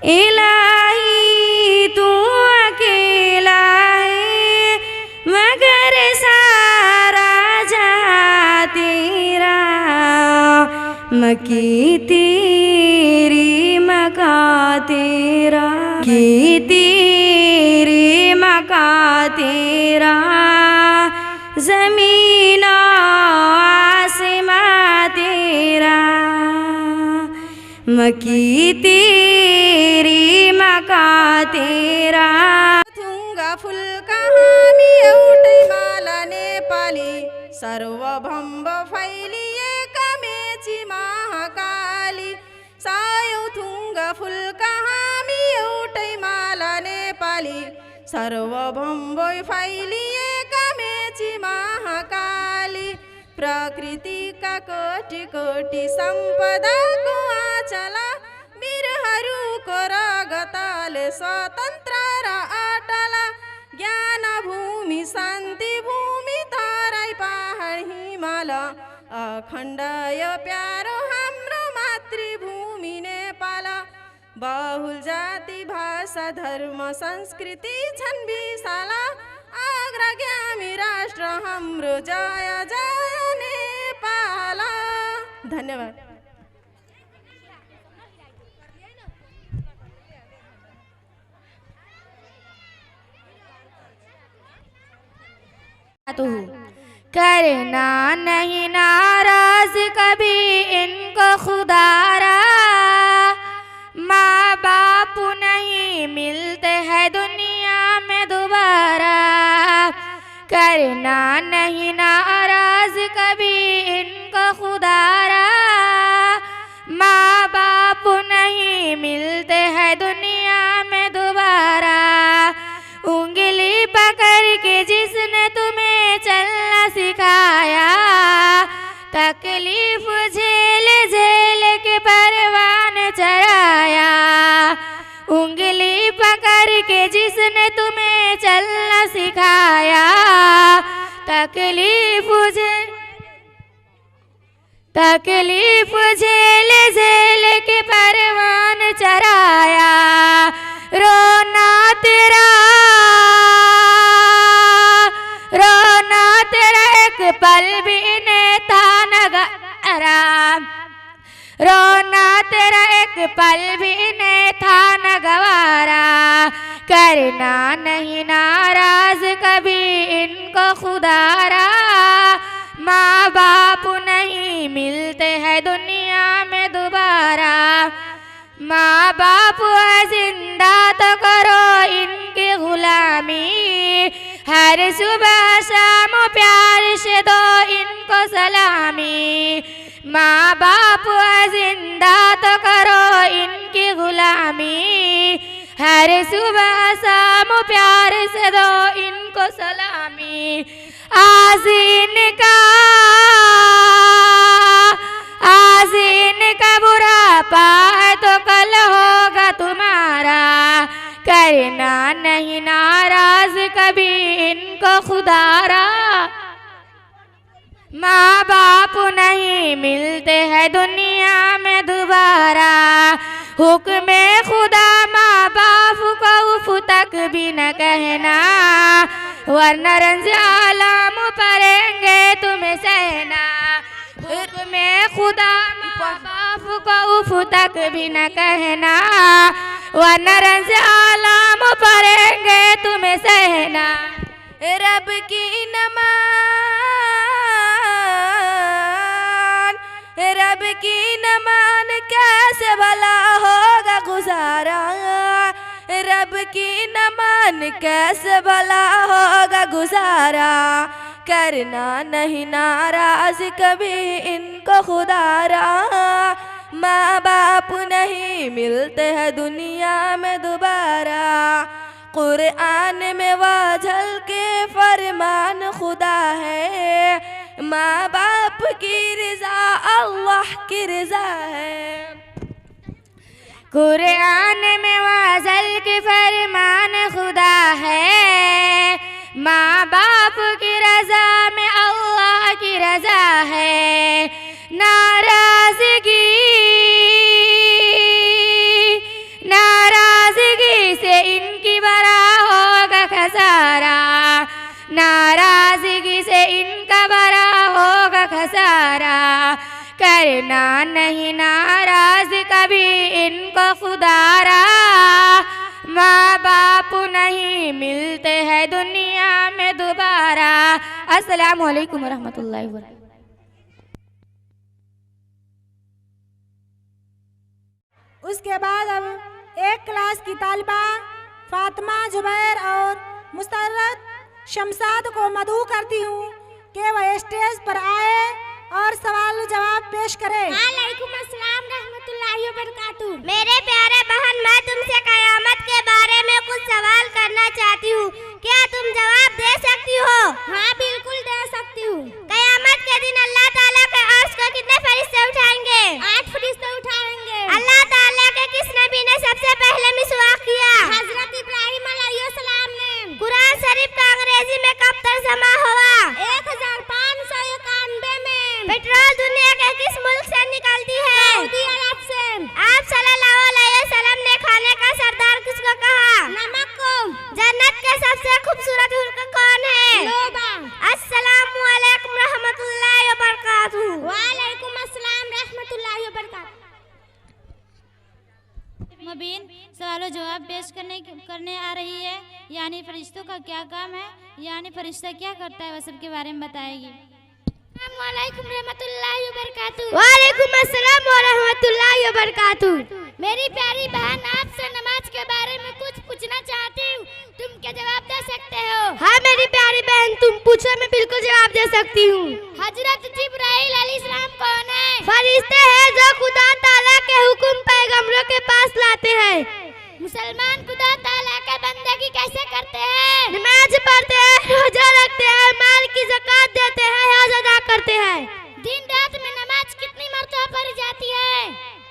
इलाही तू अकेला है मगर सारा जहां तेरा। मकी तेरी मका तेरा, की तेरी मका तेरा। ज़मीन आसमां तेरा, मकी तेरी मका तेरा। थुंगा फुलका हामी एउटै माला नेपाली, सर्वभम्ब फैलिए कमेची महाकाली। सायौं थुंगा फुलका हामी एउटै माला नेपाली, सर्वभम्ब फैलिए कमेची महाकाली। प्रकृतिका कोटि कोटि सम्पदाको आँचला, वीरहरूको रगतले स्वतन्त्र र अटला। ज्ञान भूमि शान्ति भूमि तराई पहाड हिमाल, अखण्ड यो प्यारो हाम्रो मातृभूमि नेपाल। बहुल जाति भाषा धर्म संस्कृति छन् विशाल, अग्रगामी राष्ट्र हाम्रो जय जय नेपाल। धन्यवाद। करना नहीं नाराज कभी इनको खुदारा, माँ बाप नहीं मिलते हैं दुनिया में दोबारा। करना नहीं नाराज कभी इनको खुदारा, माँ बाप नहीं मिलते हैं दुनिया में दोबारा। उंगली पकड़ के जिसने तुम्हें चलना सिखाया, तकलीफ झेल झेल के परवान चढ़ाया। उंगली पकड़ के जिसने तुम्हें चलना सिखाया, तकलीफ झेल झेल के परवान चढ़ाया। रोना तेरा एक पल भी ने था न गवारा, रोना तेरा एक पल भी ने था न गवारा। करना नहीं नाराज कभी इनको खुदारा, माँ बाप नहीं मिलते हैं दुनिया में दोबारा। माँ बाप है जिंदा तो करो इनकी गुलामी, हर सुबह शाम प्यार से दो इनको सलामी। माँ बाप है जिंदा तो करो इनकी गुलामी, हर सुबह शाम प्यार से दो इनको सलामी। आज इनका बुढ़ापा है तो कल होगा तुम्हारा। करना नहीं नाराज कभी इनको खुदारा, माँ बाप नहीं मिलते हैं दुनिया में दोबारा। हुक्म खुदा माँ बाप को उफ तक भी न कहना, वरना रंज आलम पड़ेंगे तुम्हें सहना। हुक्म खुदा माँ बाप को उफ तक भी न कहना, वरना रंज आलम पड़ेंगे तुम्हें सहना। रब की नमान कैसे भला होगा गुजारा, रब की नमान कैसे भला होगा गुजारा। करना नहीं नाराज कभी इनको खुदारा, माँ बाप नहीं मिलते हैं दुनिया में दोबारा। कुरान में वाजल के फरमान खुदा है, माँ बाप की रज़ा अल्लाह की रज़ा है। कुरान में वाजल के फरमान खुदा है, माँ बाप की रज़ा में अल्लाह की रज़ा है। नाराज़गी सारा, करना नहीं नाराज कभी इनको खुदारा। माँ बाप नहीं मिलते हैं दुनिया में दोबारा। अस्सलामु अलैकुम वरहमतुल्लाहि वबरकातुहू। उसके बाद अब एक क्लास की तालिबा फातिमा जुबैर और मुस्तरद शमशाद को मदऊ करती हूँ कि वह स्टेज पर आए और सवाल जवाब पेश करे। वालेकुम अस्सलाम रहमतुल्लाहि व बरकातहू। मेरे प्यारे बहन, मैं तुमसे कयामत के बारे में कुछ सवाल करना चाहती हूँ, क्या तुम जवाब दे सकती हो? हाँ बिल्कुल दे सकती हूँ। कयामत के दिन अल्लाह ताला के अर्श को कितने फरिश्ते उठाएंगे? 8 फरिश्ते उठाएंगे। अल्लाह ताला के किस नबी ने सबसे पहले मिसवाक किया? हजरत इब्राहिम अलैहिस्सलाम ने। कुरान शरीफ का अंग्रेजी में कब तर्जुमा हुआ? 1591 में। पेट्रोल दुनिया के किस मुल्क से निकलती है? सऊदी अरब से। आप सल्लल्लाहु अलैहि वसल्लम ने खाने का सरदार किसको कहा? नमक को। जन्नत के सबसे खूबसूरत हुर कौन है? लोबा। अस्सलामु अलैकुम रहमतुल्लाहि व बरकातहू। वालेकुम अस्सलाम रहमतुल्लाहि व बरकातहू। मुबीन सवालों जवाब पेश करने आ रही है, यानी फरिश्तों का क्या काम है, यानी फरिश्ता क्या करता है, वह सबके बारे में बताएगी। वालेकुम रहमतुल्लाहि व बरकातहू। वालेकुम अस्सलाम व रहमतुल्लाहि व बरकातहू। मेरी प्यारी बहन, आपसे नमाज के बारे में कुछ पूछना चाहती हूँ, तुम क्या जवाब दे सकते हो? हाँ मेरी प्यारी बहन, तुम पूछो, मैं बिल्कुल जवाब दे सकती हूँ। हजरत जिब्राइल अलैहिस्सलाम कौन है? फरिश्ते हैं जो खुदा ताला के हुक्म पैगंबरों के पास लाते हैं। मुसलमान खुदा ताला के बंदगी कैसे करते हैं? नमाज पढ़ते हैं, रोजा रखते हैं, माल की ज़कात देते हैं, हज अदा करते हैं। दिन रात में नमाज कितनी मरतबा पढ़ी जाती है?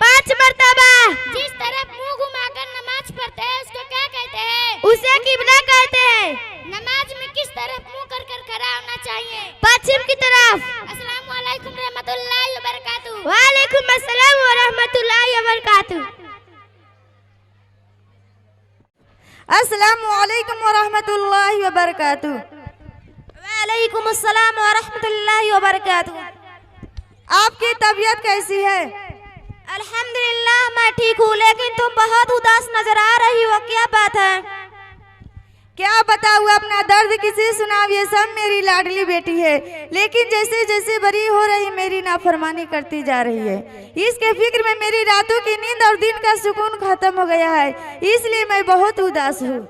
5 मरतबा। जिस तरफ मुंह घुमाकर नमाज पढ़ते हैं उसको क्या कहते हैं? उसे किबला कहते हैं। नमाज में किस तरफ मुंह कर खड़ा होना चाहिए? पश्चिम की तरफ। अस्सलामु अलैकुम रहमतुल्लाहि व बरकातहू। वालेकुम अस्सलाम व रहमतुल्लाहि व बरकातहू। अस्सलामु अलैकुम व रहमतुल्लाहि व बरकातहू। वालेकुम अस्सलाम व रहमतुल्लाहि व बरकातहू। आपकी तबीयत कैसी है? अल्हम्दुलिल्लाह मैं ठीक हूँ, लेकिन तुम बहुत उदास नजर आ रही हो, क्या बात है? क्या बताऊँ, अपना दर्द किसे सुनाऊं, ये सब मेरी लाडली बेटी है, लेकिन जैसे जैसे बड़ी हो रही मेरी नाफरमानी करती जा रही है। इसके फिक्र में मेरी रातों की नींद और दिन का सुकून खत्म हो गया है, इसलिए मैं बहुत उदास हूँ।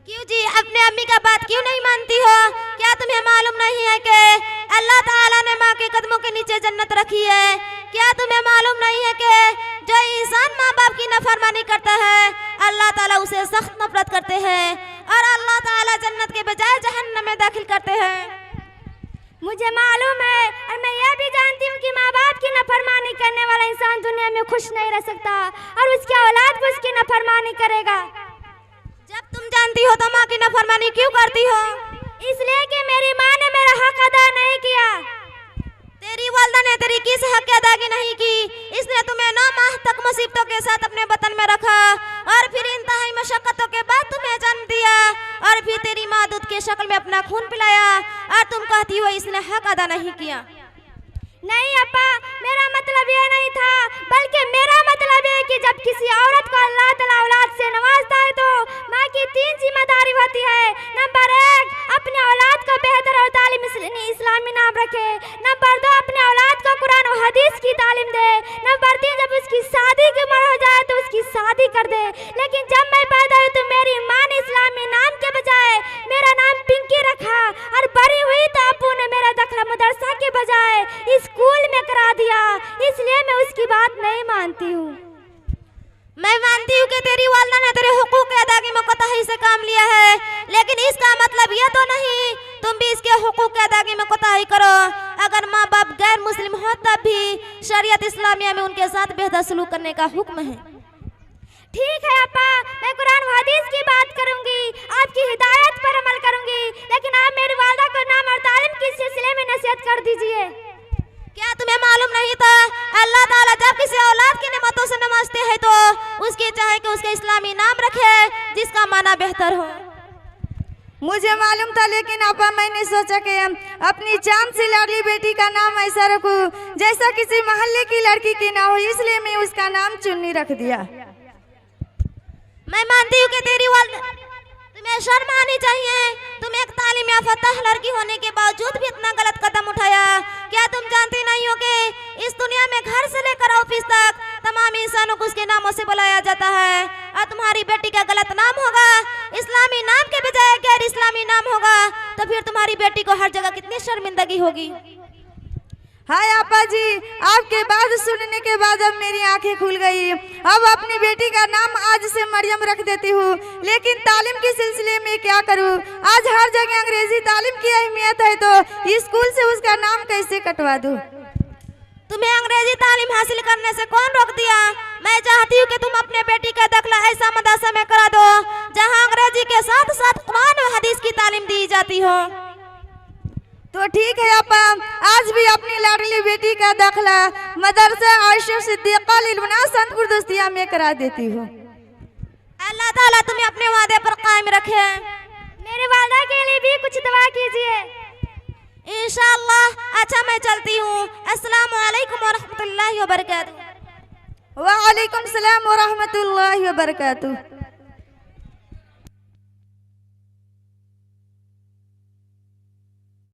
क्यों जी, अपने अम्मी का बात क्यों नहीं मानती हो? क्या तुम्हें मालूम नहीं है कि अल्लाह ताला ने माँ के कदमों के नीचे जन्नत रखी है? क्या तुम्हें मालूम नहीं है कि जो इंसान माँ बाप की नाफरमानी करता है अल्लाह ताला उसे सख्त नफरत करते हैं और अल्लाह ताला जन्नत के बजाय जहन्नम में दाखिल करते हैं? मुझे मालूम है और मैं ये भी जानती हूँ कि माँ बाप की नाफरमानी करने वाला इंसान दुनिया में खुश नहीं रह सकता और उसकी औलाद भी उसकी नाफरमानी करेगा। जब तुम जानती हो तो माँ की नाफरमानी क्यों करती हो? इसलिए कि मेरी माँ ने मेरा हक अदा नहीं किया। तेरी वालिदा ने तेरी किस हक की अदायगी नहीं की? इसने तुम्हें 9 माह तक मुसीबतों के साथ अपने वतन में रखा और फिर इंतहाई मशक्कतों के बाद तुम्हें जन्म दिया और फिर तेरी माँ दूध के शक्ल में अपना खून पिलाया और तुम कहती हो इसने हक अदा नहीं किया। नहीं अप्पा, मेरा मतलब ये नहीं था, बल्कि मेरा मतलब है कि जब किसी औरत को अल्लाह ताला औलाद से नवाजता है तो माँ की 3 जिम्मेदारी होती है। नंबर 1, अपने औलाद को बेहतर और तालीम इस्लामी नाम रखे। नंबर 2, अपने औलाद को कुरान और हदीस की तालीम दे। नंबर 3, जब उसकी शादी की उम्र हो जाए तो उसकी शादी कर दे। लेकिन जब मैं पैदा हुई तो मेरी माँ ने इस्लामी नाम के बजाय मेरा नाम पिंकी रखा और बड़ी हुई तो अब्बू ने मेरा दाखिला मदरसा के बजाय स्कूल में करा दिया, इसलिए मैं उसकी बात नहीं मानती हूँ। मैं मानती हूँ कि तेरी वालिदा ने तेरे हुकूक की अदायगी में कोताही से काम लिया है, लेकिन इसका मतलब यह तो नहीं तुम भी इसके हुकूक की अदायगी में कोताही करो। अगर माँ बाप गैर मुस्लिम हो तब भी शरीयत इस्लामिया में उनके साथ बेहतर सलूक करने का हुक्म है। ठीक है अप्पा, मैं कुरान व हदीस की बात करूंगी, आपकी हिदायत पर अमल करूंगी, लेकिन आप मेरी वालिदा को नाम और तालीम के सिलसिले में नसीहत कर दीजिए। क्या तुम्हें मालूम नहीं था अल्लाह ताला जब किसी औलाद की नेमतों से नवाजते हैं तो उसके चाहे कि उसके इस्लामी नाम रखे जिसका माना बेहतर हो? मुझे मालूम था, लेकिन आपा मैंने सोचा कि अपनी चांद से लाडली बेटी का नाम ऐसा रखूं जैसा किसी मोहल्ले की लड़की की ना हो, इसलिए मैं उसका नाम चुन्नी रख दिया। मैं मानती हूँ कि तेरी तुम्हें शर्म आनी चाहिए। तुम एक तालीम याफ्ता लड़की होने के बावजूद भी इतना गलत कदम उठाया। क्या तुम जानती नहीं हो कि इस दुनिया में घर से लेकर ऑफिस तक तमाम इंसानों को उसके नामों से बुलाया जाता है, और तुम्हारी बेटी का गलत नाम होगा, इस्लामी नाम के बजाय गैर इस्लामी नाम होगा, तो फिर तुम्हारी बेटी को हर जगह कितनी शर्मिंदगी होगी। हाय आपा जी, आपके बात सुनने के बाद अब मेरी आंखें खुल गई। अब अपनी बेटी का नाम आज से मरियम रख देती हूँ, लेकिन तालीम के सिलसिले में क्या करूँ? आज हर जगह अंग्रेजी तालीम की अहमियत है, तो स्कूल से उसका नाम कैसे कटवा दूँ? तुम्हें अंग्रेजी तालीम हासिल करने से कौन रोक दिया? मैं चाहती हूँ कि तुम अपने बेटी का दाखिला ऐसा मदरसा में करा दो जहाँ अंग्रेजी के साथ साथ कुरान और हदीस की तालीम दी जाती हो। तो ठीक है आपा, आज भी अपनी लाडली बेटी का दाखिला मदरसा आयशा सिद्दीक़ा लिलबना संतपुर दोस्तिया में करा देती हूँ। अल्लाह ताला तुम्हें अपने वादे पर कायम रखे। मेरे वादा के लिए भी कुछ दुआ कीजिए। इंशाअल्लाह। अच्छा, मैं चलती हूँ। अस्सलामु अलैकुम व रहमतुल्लाहि व बरकातुहू। वालेकुम सलाम व रहमतुल्लाहि व बरकातुहू।